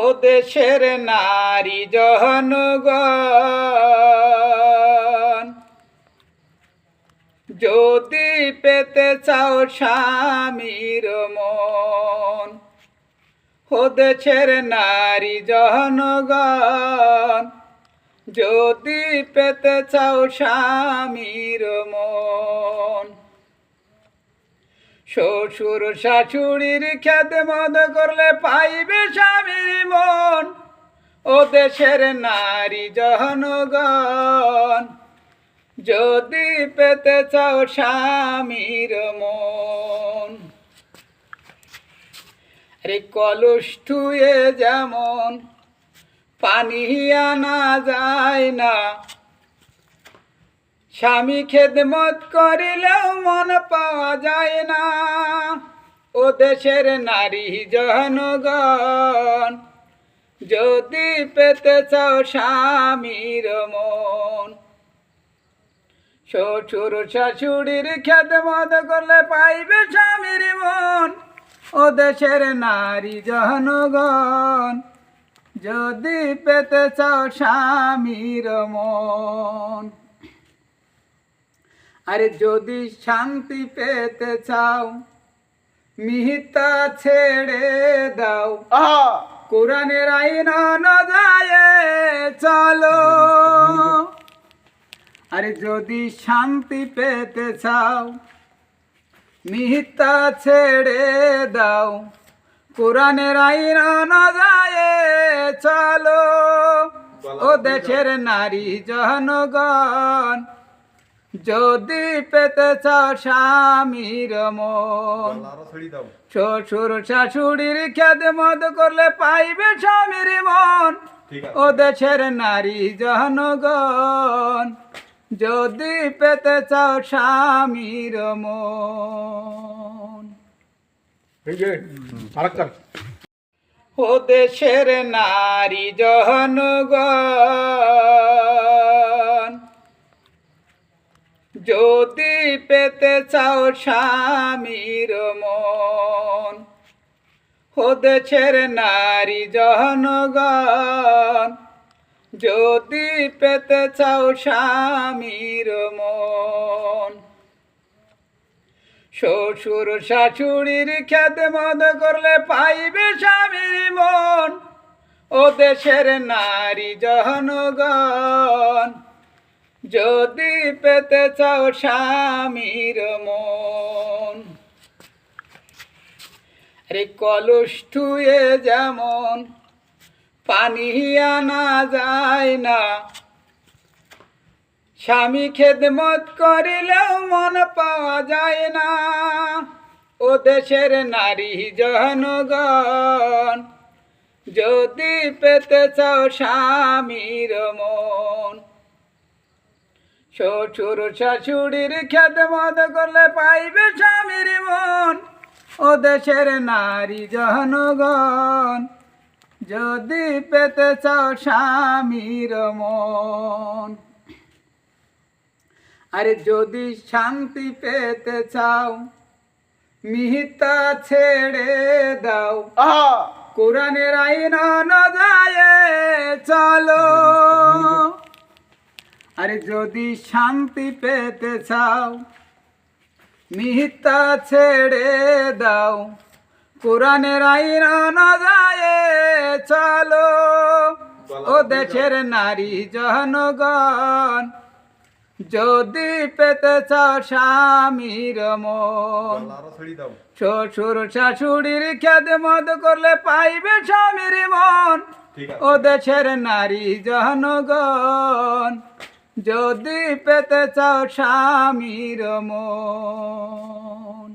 ও দেশের নারী জনগণ, যদি পেতে চাও স্বামীর মন, ও দেশের নারী জনগণ, যদি পেতে চাও স্বামীর মন। শ্বশুর শাশুড়ির খেদমত করলে পাইবে স্বামীর মন, ও দেশের নারী জনগণ, যদি পেতে চাও স্বামীর মন। আরে কলস ধুয়ে যেমন পানি আনা যায় না, স্বামী খেদমত করিলেও মন পাওয়া যায় না। ও দেশের নারী জনগণ, যদি পেতে চাও স্বামীর মন। শ্বশুর শাশুড়ির খেদমত করলে পাইবে স্বামীর মন, ও দেশের নারী জনগণ, যদি পেতে চাও স্বামীর মন। আরে যদি শান্তি পেতে চাও মিথ্যা ছেড়ে দাও, কোরআনের আইন অনুযায়ী চলো। আরে যদি শান্তি পেতে চাও মিথ্যা ছেড়ে দাও, কোরআনের আইন অনুযায়ী চলো। ও দেশের নারী জনগণ, যদি পেতে চাও স্বামীর মন। শ্বশুর শাশুড়ির খেদমত করলে পাইবে স্বামীর মন, ও দেশের নারী জনগণ, যদি পেতে চাও স্বামীর মন। ও দেশের নারী জনগণ, যদি পেতে চাও স্বামীর মন। ও দেশের নারী জনগণ, যদি পেতে চাও স্বামীর মন। শ্বশুর শাশুড়ির খেদমত করলে পাইবে স্বামীর মন, ও দেশের নারী জনগণ, যদি পেতে চাও স্বামীর মন। আরে কলস ধুয়ে যেমন পানি আনা যায় না, স্বামী খেদমত করিলেও মন পাওয়া যায় না। ও দেশের নারী জনগণ, যদি পেতে চাও স্বামীর মন। শ্বশুর শাশুড়ির খেদমত করলে পাইবে স্বামীর মন, ও দেশের নারী জনগণ, যদি পেতে চাও স্বামীর মন। আরে যদি শান্তি পেতে চাও মিথ্যা ছেড়ে দাও, কোরআনের আইন অনুযায়ী চলো। আরে যদি শান্তি পেতে চাও মিথ্যা ছেড়ে দাও, কোরআনের আইন অনুযায়ী চলো। ও দেশের নারী জনগণ, যদি পেতে চাও স্বামীর মন। শ্বশুর শাশুড়ির খেদমত করলে পাইবে স্বামীর মন, ও দেশের নারী জনগণ, যদি পেতে চাও স্বামীর মন।